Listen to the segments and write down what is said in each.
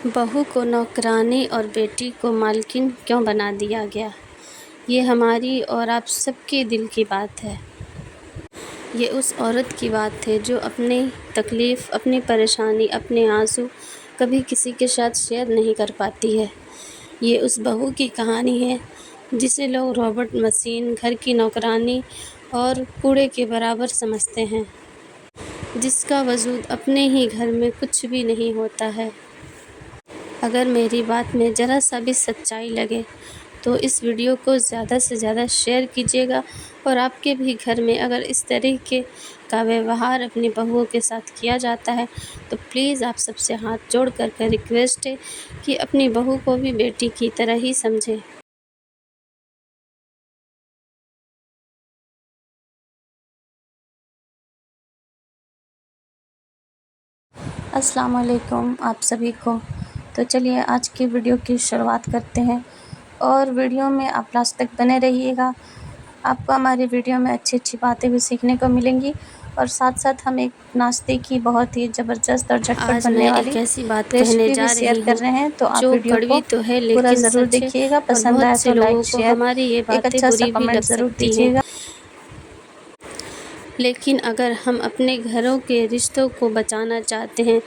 بہو کو نوکرانی اور بیٹی کو مالکن کیوں بنا دیا گیا؟ یہ ہماری اور آپ سب کے دل کی بات ہے۔ یہ اس عورت کی بات ہے جو اپنی تکلیف، اپنی پریشانی، اپنے آنسو کبھی کسی کے ساتھ شیئر نہیں کر پاتی ہے۔ یہ اس بہو کی کہانی ہے جسے لوگ روبوٹ، مشین، گھر کی نوکرانی اور کوڑے کے برابر سمجھتے ہیں، جس کا وجود اپنے ہی گھر میں کچھ بھی نہیں ہوتا ہے۔ اگر میری بات میں ذرا سا بھی سچائی لگے تو اس ویڈیو کو زیادہ سے زیادہ شیئر کیجیے گا، اور آپ کے بھی گھر میں اگر اس طریقے کا ویوہار اپنی بہوؤں کے ساتھ کیا جاتا ہے تو پلیز آپ سب سے ہاتھ جوڑ کر ریکویسٹ ہے کہ اپنی بہو کو بھی بیٹی کی طرح ہی سمجھیں۔ السلام علیکم آپ سبھی کو۔ تو چلیے آج کی ویڈیو کی شروعات کرتے ہیں، اور ویڈیو میں آپ لاسٹ تک بنے رہیے گا۔ آپ کو ہماری ویڈیو میں اچھی اچھی باتیں بھی سیکھنے کو ملیں گی، اور ساتھ ساتھ ہم ایک ناشتے کی بہت ہی زبردست اور جھٹپٹ آج بننے میں والی ایک ایسی بات کہنے ریسیپی بھی جا شیئر رہی کر ہوں رہے ہیں، تو آپ جو ویڈیو کڑوی کو تو ہے پورا لیکن ضرور سچ ہے، دیکھیے گا۔ اور پسند آئے بہت سے تو لوگوں لائک، کو شیئر، ہماری یہ ایک باتیں اچھا سا بری بھی کمنٹ لگ ضرور سکتی ہیں، دیجیے گا۔ لیکن اگر ہم اپنے گھروں کے رشتوں کو بچانا چاہتے ہیں،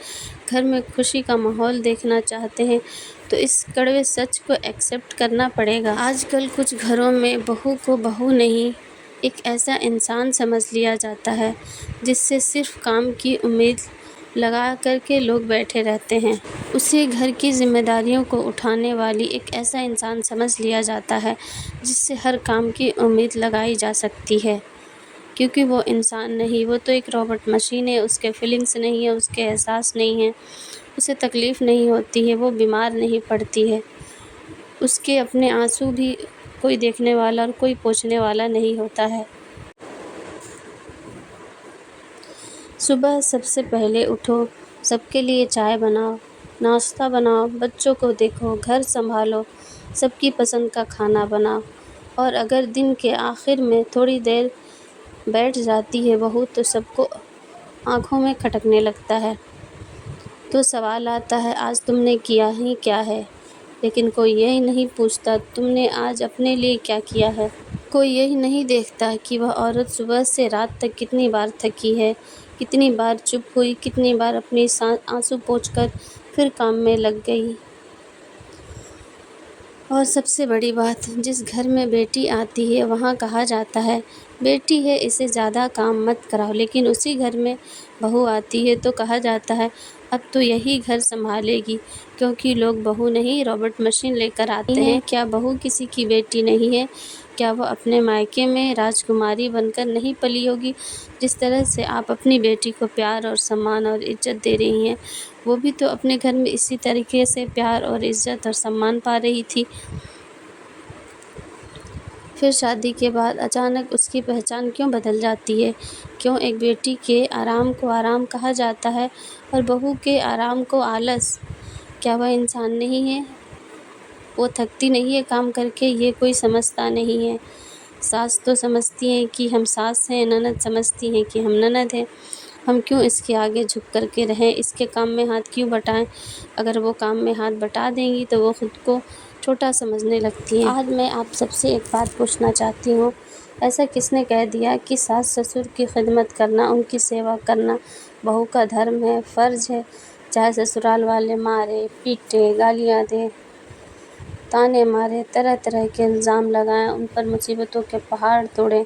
گھر میں خوشی کا ماحول دیکھنا چاہتے ہیں، تو اس کڑوے سچ کو ایکسیپٹ کرنا پڑے گا۔ آج کل کچھ گھروں میں بہو کو بہو نہیں، ایک ایسا انسان سمجھ لیا جاتا ہے جس سے صرف کام کی امید لگا کر کے لوگ بیٹھے رہتے ہیں۔ اسے گھر کی ذمہ داریوں کو اٹھانے والی ایک ایسا انسان سمجھ لیا جاتا ہے جس سے ہر کام کی امید لگائی جا سکتی ہے، کیونکہ وہ انسان نہیں، وہ تو ایک روبوٹ مشین ہے۔ اس کے فیلنگس نہیں ہیں، اس کے احساس نہیں ہیں، اسے تکلیف نہیں ہوتی ہے، وہ بیمار نہیں پڑتی ہے، اس کے اپنے آنسو بھی کوئی دیکھنے والا اور کوئی پوچھنے والا نہیں ہوتا ہے۔ صبح سب سے پہلے اٹھو، سب کے لیے چائے بناؤ، ناشتہ بناؤ، بچوں کو دیکھو، گھر سنبھالو، سب کی پسند کا کھانا بناؤ، اور اگر دن کے آخر میں تھوڑی دیر بیٹھ جاتی ہے بہو تو سب کو آنکھوں میں کھٹکنے لگتا ہے۔ تو سوال آتا ہے آج تم نے کیا ہی کیا ہے؟ لیکن کوئی یہی نہیں پوچھتا تم نے آج اپنے لیے کیا کیا ہے۔ کوئی یہی نہیں دیکھتا کہ وہ عورت صبح سے رات تک کتنی بار تھکی ہے، کتنی بار چپ ہوئی، کتنی بار اپنی آنسو پوچھ کر پھر کام میں لگ گئی۔ اور سب سے بڑی بات، جس گھر میں بیٹی آتی ہے وہاں کہا جاتا ہے بیٹی ہے اسے زیادہ کام مت کراؤ، لیکن اسی گھر میں بہو آتی ہے تو کہا جاتا ہے اب تو یہی گھر سنبھالے گی، کیونکہ لوگ بہو نہیں روبوٹ مشین لے کر آتے ہیں۔ کیا بہو کسی کی بیٹی نہیں ہے؟ کیا وہ اپنے مائکے میں راجکماری بن کر نہیں پلی ہوگی؟ جس طرح سے آپ اپنی بیٹی کو پیار اور سمان اور عزت دے رہی ہیں، وہ بھی تو اپنے گھر میں اسی طریقے سے پیار اور عزت اور سمان پا رہی تھی۔ پھر شادی کے بعد اچانک اس کی پہچان کیوں بدل جاتی ہے؟ کیوں ایک بیٹی کے آرام کو آرام کہا جاتا ہے اور بہو کے آرام کو آلس؟ کیا وہ انسان نہیں ہے؟ وہ تھکتی نہیں ہے کام کر کے؟ یہ کوئی سمجھتا نہیں ہے۔ ساس تو سمجھتی ہیں کہ ہم ساس ہیں، نند سمجھتی ہیں کہ ہم نند ہیں، ہم کیوں اس کے آگے جھک کر کے رہیں، اس کے کام میں ہاتھ کیوں بٹائیں؟ اگر وہ کام میں ہاتھ بٹا دیں گی تو وہ خود کو چھوٹا سمجھنے لگتی ہیں۔ آج میں آپ سب سے ایک بات پوچھنا چاہتی ہوں، ایسا کس نے کہہ دیا کہ ساس سسر کی خدمت کرنا، ان کی سیوا کرنا بہو کا دھرم ہے، فرض ہے؟ چاہے سسرال والے مارے پیٹیں، گالیاں دیں، تانے مارے، طرح طرح کے الزام لگائیں، ان پر مصیبتوں کے پہاڑ توڑیں،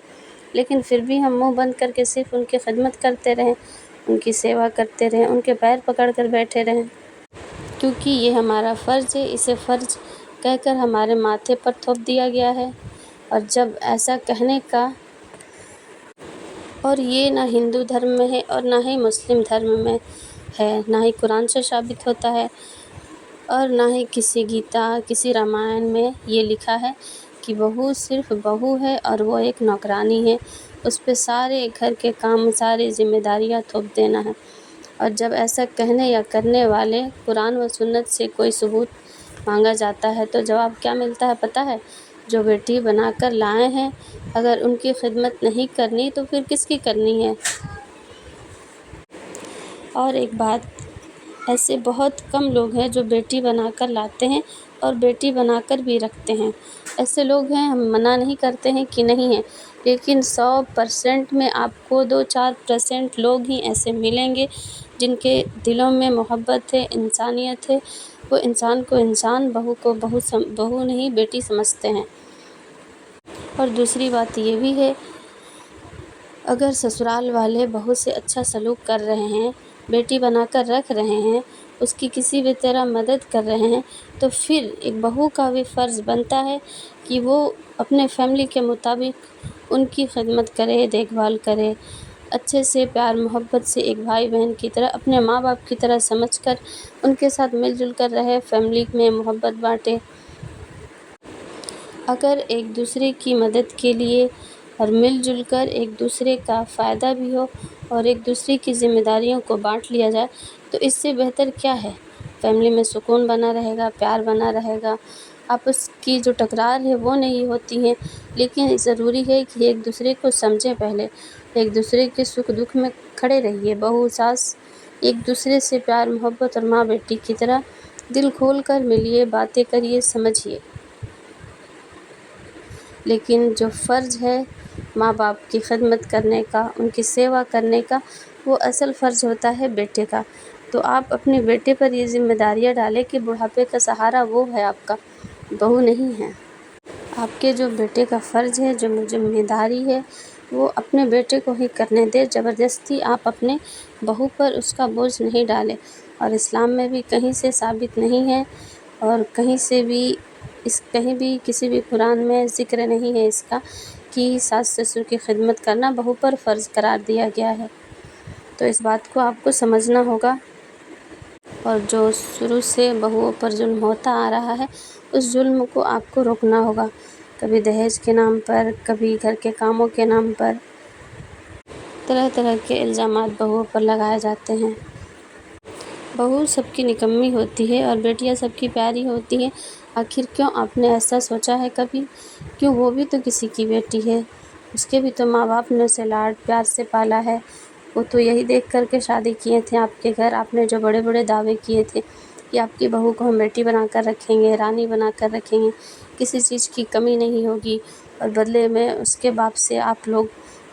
لیکن پھر بھی ہم منہ بند کر کے صرف ان کی خدمت کرتے رہیں، ان کی سیوا کرتے رہیں، ان کے پیر پکڑ کر بیٹھے رہیں، کیونکہ یہ ہمارا فرض ہے، اسے فرض کہہ کر ہمارے ماتھے پر تھوپ دیا گیا ہے۔ اور جب ایسا کہنے کا، اور یہ نہ ہندو دھرم میں ہے اور نہ ہی مسلم دھرم میں ہے، نہ ہی قرآن سے ثابت ہوتا ہے، اور نہ ہی کسی گیتا، کسی رامائن میں یہ لکھا ہے کہ بہو صرف بہو ہے اور وہ ایک نوکرانی ہے، اس پہ سارے گھر کے کام، ساری ذمہ داریاں تھوپ دینا ہے۔ اور جب ایسا کہنے یا کرنے والے قرآن و سنت سے کوئی ثبوت مانگا جاتا ہے تو جواب کیا ملتا ہے پتہ ہے؟ جو بیٹی بنا کر لائے ہیں، اگر ان کی خدمت نہیں کرنی تو پھر کس کی کرنی ہے؟ اور ایک بات ایسے بہت کم لوگ ہیں جو بیٹی بنا کر لاتے ہیں اور بیٹی بنا کر بھی رکھتے ہیں۔ ایسے لوگ ہیں، ہم منع نہیں کرتے ہیں کہ نہیں ہیں، لیکن 100% میں آپ کو 2-4% لوگ ہی ایسے ملیں گے جن کے دلوں میں محبت ہے، انسانیت ہے، وہ انسان کو انسان، بہو کو بہو نہیں بیٹی سمجھتے ہیں۔ اور دوسری بات یہ بھی ہے، اگر سسرال والے بہو سے اچھا سلوک کر رہے ہیں، بیٹی بنا کر رکھ رہے ہیں، اس کی کسی بھی طرح مدد کر رہے ہیں، تو پھر ایک بہو کا بھی فرض بنتا ہے کہ وہ اپنے فیملی کے مطابق ان کی خدمت کرے، دیکھ بھال کرے، اچھے سے پیار محبت سے ایک بھائی بہن کی طرح، اپنے ماں باپ کی طرح سمجھ کر ان کے ساتھ مل جل کر رہے، فیملی میں محبت بانٹے۔ اگر ایک دوسرے کی مدد کے لیے اور مل جل کر ایک دوسرے کا فائدہ بھی ہو اور ایک دوسرے کی ذمہ داریوں کو بانٹ لیا جائے تو اس سے بہتر کیا ہے؟ فیملی میں سکون بنا رہے گا، پیار بنا رہے گا، آپس کی جو تکرار ہے وہ نہیں ہوتی ہے۔ لیکن ضروری ہے کہ ایک دوسرے کو سمجھیں، پہلے ایک دوسرے کے سکھ دکھ میں کھڑے رہیے، بہو ساس ایک دوسرے سے پیار محبت اور ماں بیٹی کی طرح دل کھول کر ملیے، باتیں کریے، سمجھیے۔ لیکن جو فرض ہے ماں باپ کی خدمت کرنے کا، ان کی سیوا کرنے کا، وہ اصل فرض ہوتا ہے بیٹے کا۔ تو آپ اپنے بیٹے پر یہ ذمہ داریاں ڈالیں کہ بڑھاپے کا سہارا وہ ہے، آپ کا بہو نہیں ہے۔ آپ کے جو بیٹے کا فرض ہے، جو ذمہ داری ہے، وہ اپنے بیٹے کو ہی کرنے دیں، زبردستی آپ اپنے بہو پر اس کا بوجھ نہیں ڈالیں۔ اور اسلام میں بھی کہیں سے ثابت نہیں ہے اور کہیں بھی کسی بھی قرآن میں ذکر نہیں ہے اس کا کہ ساس سسر کی خدمت کرنا بہو پر فرض قرار دیا گیا ہے۔ تو اس بات کو آپ کو سمجھنا ہوگا، اور جو شروع سے بہوؤں پر ظلم ہوتا آ رہا ہے اس ظلم کو آپ کو روکنا ہوگا۔ کبھی دہیج کے نام پر، کبھی گھر کے کاموں کے نام پر طرح طرح کے الزامات بہوؤں پر لگائے جاتے ہیں۔ بہو سب کی نکمی ہوتی ہے اور بیٹیاں سب کی پیاری ہوتی ہیں۔ آخر کیوں آپ نے ایسا سوچا ہے کبھی؟ کیوں وہ بھی تو کسی کی بیٹی ہے، اس کے بھی تو ماں باپ نے اسے لاڈ پیار سے پالا ہے، وہ تو یہی دیکھ کر کے شادی کیے تھے آپ کے گھر۔ آپ نے جو بڑے بڑے دعوے کیے تھے کہ آپ کی بہو کو ہم بیٹی بنا کر رکھیں گے، رانی بنا کر رکھیں گے، کسی چیز کی کمی نہیں ہوگی، اور بدلے میں اس کے باپ سے آپ لوگ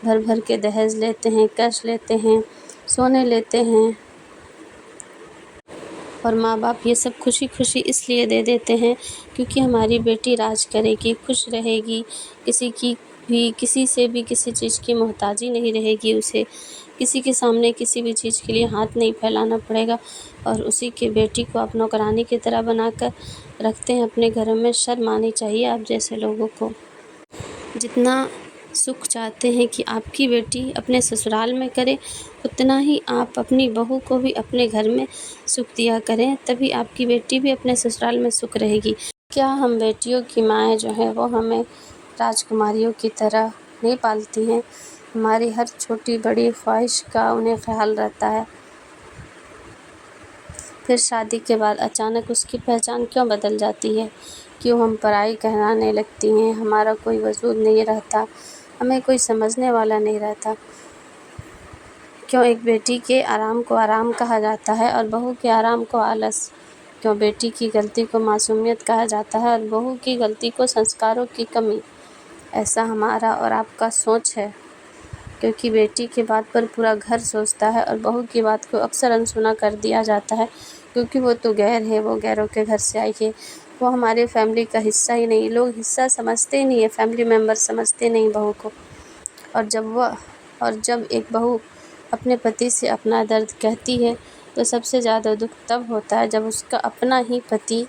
بھر بھر کے دہیج لیتے ہیں، کیش لیتے ہیں، سونے لیتے ہیں، اور ماں باپ یہ سب خوشی خوشی اس لیے دے دیتے ہیں کیونکہ ہماری بیٹی راج کرے گی، خوش رہے گی، کسی سے بھی کسی چیز کی محتاجی نہیں رہے گی، اسے کسی کے سامنے کسی بھی چیز کے لیے ہاتھ نہیں پھیلانا پڑے گا، اور اسی کے بیٹی کو آپ نوکرانی کی طرح بنا کر رکھتے ہیں اپنے گھروں میں۔ شرم آنی چاہیے آپ جیسے لوگوں کو۔ جتنا سکھ چاہتے ہیں کہ آپ کی بیٹی اپنے سسرال میں کرے، اتنا ہی آپ اپنی بہو کو بھی اپنے گھر میں سکھ دیا کریں، تبھی آپ کی بیٹی بھی اپنے سسرال میں سکھ رہے گی۔ کیا ہم بیٹیوں کی مائیں جو ہیں وہ ہمیں راجکماریوں کی طرح نہیں پالتی ہیں؟ ہماری ہر چھوٹی بڑی خواہش کا انہیں خیال رہتا ہے۔ پھر شادی کے بعد اچانک اس کی پہچان کیوں بدل جاتی ہے؟ کیوں ہم پرائی کہلانے لگتی ہیں؟ ہمارا کوئی وجود نہیں رہتا، ہمیں کوئی سمجھنے والا نہیں رہتا۔ کیوں ایک بیٹی کے آرام کو آرام کہا جاتا ہے اور بہو کے آرام کو آلس؟ کیوں بیٹی کی غلطی کو معصومیت کہا جاتا ہے اور بہو کی غلطی کو سنسکاروں کی کمی؟ ایسا ہمارا اور آپ کا سوچ ہے، کیونکہ بیٹی کی بات پر پورا گھر سوچتا ہے اور بہو کی بات کو اکثر انسنا کر دیا جاتا ہے کیونکہ وہ تو غیر ہے، وہ غیروں کے گھر سے آئی ہے، وہ ہمارے فیملی کا حصہ ہی نہیں۔ لوگ حصہ سمجھتے ہی نہیں ہے، فیملی ممبر سمجھتے نہیں بہو کو۔ اور جب ایک بہو اپنے پتی سے اپنا درد کہتی ہے تو سب سے زیادہ دکھ تب ہوتا ہے جب اس کا اپنا ہی پتی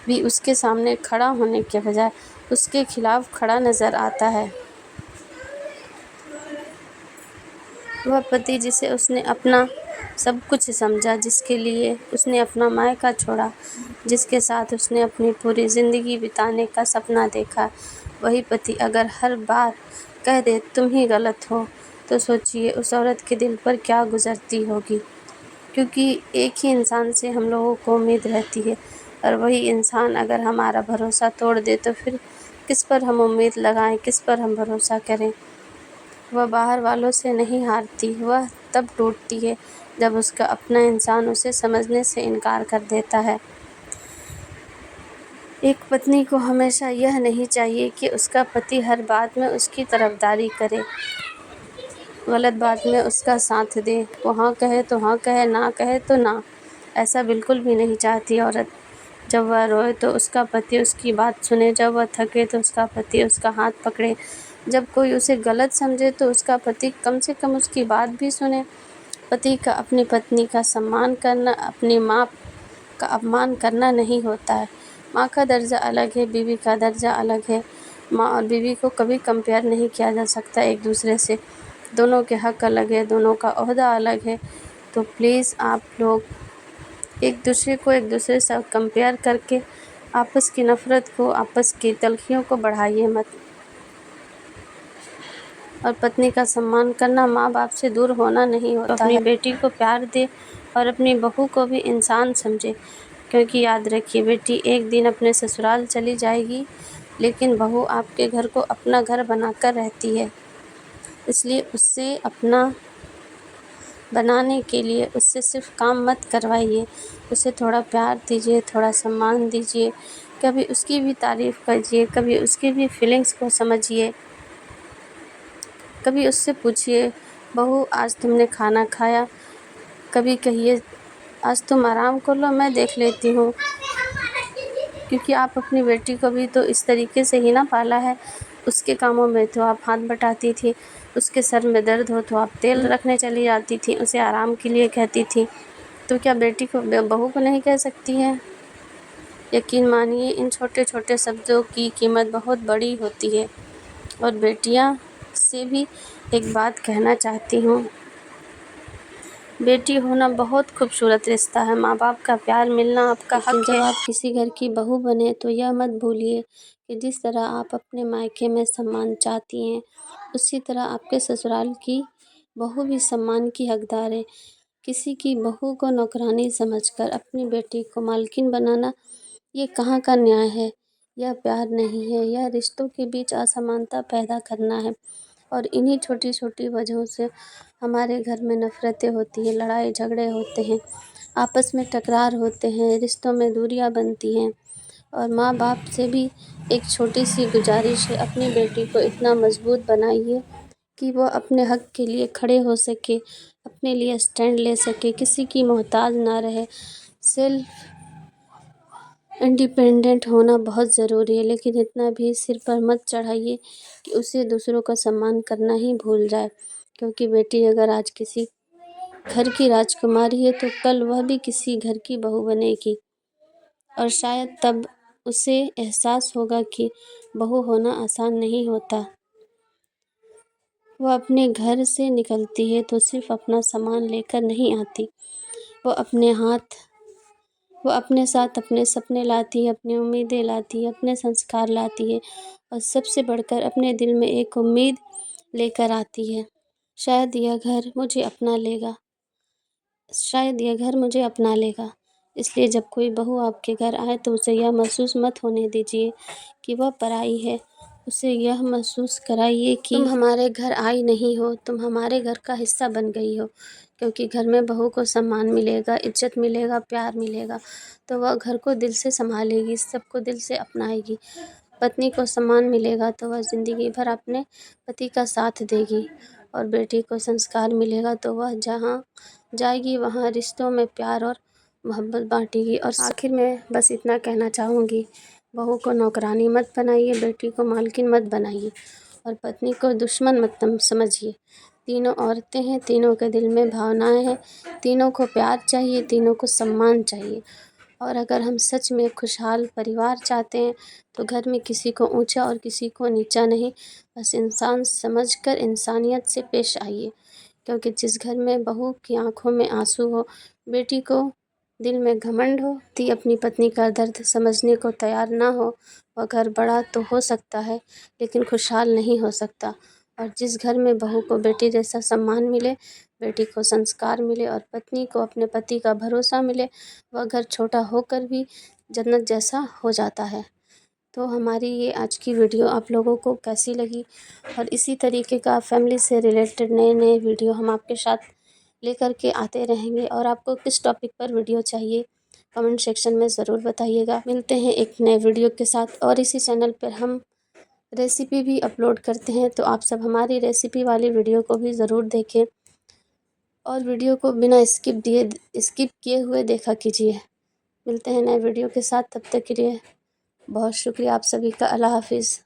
بھی اس کے سامنے کھڑا ہونے کے بجائے اس کے خلاف کھڑا نظر آتا ہے۔ وہ پتی جسے اس نے اپنا سب کچھ سمجھا، جس کے لیے اس نے اپنا مائیکا چھوڑا، جس کے ساتھ اس نے اپنی پوری زندگی بتانے کا سپنا دیکھا، وہی پتی اگر ہر بار کہہ دے تم ہی غلط ہو، تو سوچیے اس عورت کے دل پر کیا گزرتی ہوگی۔ کیونکہ ایک ہی انسان سے ہم لوگوں کو امید رہتی ہے، اور وہی انسان اگر ہمارا بھروسہ توڑ دے تو پھر کس پر ہم امید لگائیں، کس پر ہم بھروسہ کریں؟ وہ باہر والوں سے نہیں ہارتی، وہ تب ٹوٹتی ہے جب اس کا اپنا انسان اسے سمجھنے سے انکار کر دیتا ہے۔ ایک پتنی کو ہمیشہ یہ نہیں چاہیے کہ اس کا پتی ہر بات میں اس کی طرفداری کرے، غلط بات میں اس کا ساتھ دے، وہ ہاں کہے تو ہاں کہے، نہ کہے تو نہ۔ ایسا بالکل بھی نہیں چاہتی عورت۔ جب وہ روئے تو اس کا پتی اس کی بات سنے، جب وہ تھکے تو اس کا پتی اس کا ہاتھ پکڑے، جب کوئی اسے غلط سمجھے تو اس کا پتی کم سے کم اس کی بات بھی سنے۔ پتی کا اپنی پتنی کا سمان کرنا اپنی ماں کا اپمان کرنا نہیں ہوتا ہے۔ ماں کا درجہ الگ ہے، بیوی کا درجہ الگ ہے۔ ماں اور بیوی کو کبھی کمپیئر نہیں کیا جا سکتا ایک دوسرے سے، دونوں کے حق الگ ہے، دونوں کا عہدہ الگ ہے۔ تو پلیز آپ لوگ ایک دوسرے سے کمپیئر کر کے آپس کی نفرت کو، آپس کی تلخیوں کو بڑھائیے مت۔ اور پتنی کا سمان کرنا ماں باپ سے دور ہونا نہیں ہوتا ہے۔ اپنی بیٹی کو پیار دے اور اپنی بہو کو بھی انسان سمجھے، کیونکہ یاد رکھیے بیٹی ایک دن اپنے سسرال چلی جائے گی، لیکن بہو آپ کے گھر کو اپنا گھر بنا کر رہتی ہے۔ اس لیے اس سے اپنا بنانے کے لیے اس سے صرف کام مت کروائیے، اسے تھوڑا پیار دیجیے، تھوڑا سمان دیجیے، کبھی اس کی بھی تعریف کیجیے، کبھی اس کی بھی فیلنگس کو سمجھیے، کبھی اس سے پوچھیے بہو آج تم نے کھانا کھایا، کبھی کہیے آج تم آرام کر لو میں دیکھ لیتی ہوں، کیونکہ آپ اپنی بیٹی کو بھی تو اس طریقے سے ہی نہ پالا ہے۔ اس کے کاموں میں تو آپ ہاتھ بٹاتی تھی، اس کے سر میں درد ہو تو آپ تیل رکھنے چلی جاتی تھی، اسے آرام کے لیے کہتی تھی، تو کیا بیٹی کو بہو کو نہیں کہہ سکتی ہے؟ یقین مانیے ان چھوٹے چھوٹے شبدوں کی قیمت بہت بڑی ہوتی ہے۔ اور بیٹیاں سے بھی ایک بات کہنا چاہتی ہوں، بیٹی ہونا بہت خوبصورت رشتہ ہے، ماں باپ کا پیار ملنا آپ کا حق ہے، لیکن جب آپ کسی گھر کی بہو بنے تو یہ مت بھولیے کہ جس طرح آپ اپنے مائکے میں سمان چاہتی ہیں، اسی طرح آپ کے سسرال کی بہو بھی سمان کی حقدار ہے۔ کسی کی بہو کو نوکرانی سمجھ کر اپنی بیٹی کو مالکن بنانا، یہ کہاں کا نیاز ہے؟ یہ پیار نہیں ہے، یہ رشتوں کے بیچ اسمانتا پیدا کرنا ہے۔ اور انہی چھوٹی چھوٹی وجہوں سے ہمارے گھر میں نفرتیں ہوتی ہیں، لڑائی جھگڑے ہوتے ہیں، آپس میں تکرار ہوتے ہیں، رشتوں میں دوریاں بنتی ہیں۔ اور ماں باپ سے بھی ایک چھوٹی سی گزارش ہے، اپنی بیٹی کو اتنا مضبوط بنائیے کہ وہ اپنے حق کے لیے کھڑے ہو سکے، اپنے لیے اسٹینڈ لے سکے، کسی کی محتاج نہ رہے۔ سیلف انڈیپینڈنٹ ہونا بہت ضروری ہے، لیکن اتنا بھی سر پر مت چڑھائیے کہ اسے دوسروں کا سمان کرنا ہی بھول جائے، کیونکہ بیٹی اگر آج کسی گھر کی راجکماری ہے تو کل وہ بھی کسی گھر کی بہو بنے گی، اور شاید تب اسے احساس ہوگا کہ بہو ہونا آسان نہیں ہوتا۔ وہ اپنے گھر سے نکلتی ہے تو صرف اپنا سامان لے کر نہیں آتی، وہ اپنے ساتھ اپنے سپنے لاتی ہے، اپنی امیدیں لاتی ہے، اپنے سنسکار لاتی ہے، اور سب سے بڑھ کر اپنے دل میں ایک امید لے کر آتی ہے، شاید یہ گھر مجھے اپنا لے گا، شاید یہ گھر مجھے اپنا لے گا۔ اس لیے جب کوئی بہو آپ کے گھر آئے تو اسے یہ محسوس مت ہونے دیجیے کہ وہ پرائی ہے، اسے یہ محسوس کرائیے کہ تم ہمارے گھر آئی نہیں ہو، تم ہمارے گھر کا حصہ بن گئی ہو، کیونکہ گھر میں بہو کو سمان ملے گا، عزت ملے گا، پیار ملے گا، تو وہ گھر کو دل سے سنبھالے گی، سب کو دل سے اپنائے گی۔ پتنی کو سمان ملے گا تو وہ زندگی بھر اپنے پتی کا ساتھ دے گی، اور بیٹی کو سنسکار ملے گا تو وہ جہاں جائے گی وہاں رشتوں میں پیار اور محبت بانٹے گی۔ اور آخر میں بس اتنا کہنا چاہوں گی، بہو کو نوکرانی مت بنائیے، بیٹی کو مالکن مت بنائیے، اور پتنی کو دشمن مت سمجھیے۔ تینوں عورتیں ہیں، تینوں کے دل میں بھاونائیں ہیں، تینوں کو پیار چاہیے، تینوں کو سمان چاہیے۔ اور اگر ہم سچ میں خوشحال پریوار چاہتے ہیں تو گھر میں کسی کو اونچا اور کسی کو نیچا نہیں، بس انسان سمجھ کر انسانیت سے پیش آئیے، کیونکہ جس گھر میں بہو کی آنکھوں میں آنسو ہو، بیٹی کو دل میں گھمنڈ ہو، پتی اپنی پتنی کا درد سمجھنے کو تیار نہ ہو، وہ گھر بڑا تو ہو سکتا ہے لیکن خوشحال نہیں ہو سکتا۔ اور جس گھر میں بہو کو بیٹی جیسا سمان ملے، بیٹی کو سنسکار ملے، اور پتنی کو اپنے پتی کا بھروسہ ملے، وہ گھر چھوٹا ہو کر بھی جنت جیسا ہو جاتا ہے۔ تو ہماری یہ آج کی ویڈیو آپ لوگوں کو کیسی لگی، اور اسی طریقے کا فیملی سے ریلیٹڈ نئے نئے ویڈیو ہم آپ کے ساتھ لے کر کے آتے رہیں گے، اور آپ کو کس ٹاپک پر ویڈیو چاہیے کمنٹ سیکشن میں ضرور بتائیے گا۔ ملتے ہیں ایک نئے ویڈیو کے ساتھ، اور اسی چینل پر ہم ریسیپی بھی اپلوڈ کرتے ہیں، تو آپ سب ہماری ریسیپی والی ویڈیو کو بھی ضرور دیکھیں، اور ویڈیو کو بنا اسکپ کیے ہوئے دیکھا کیجیے۔ ملتے ہیں نئے ویڈیو کے ساتھ، تب تک کے لیے بہت شکریہ آپ سبھی کا۔ اللہ حافظ۔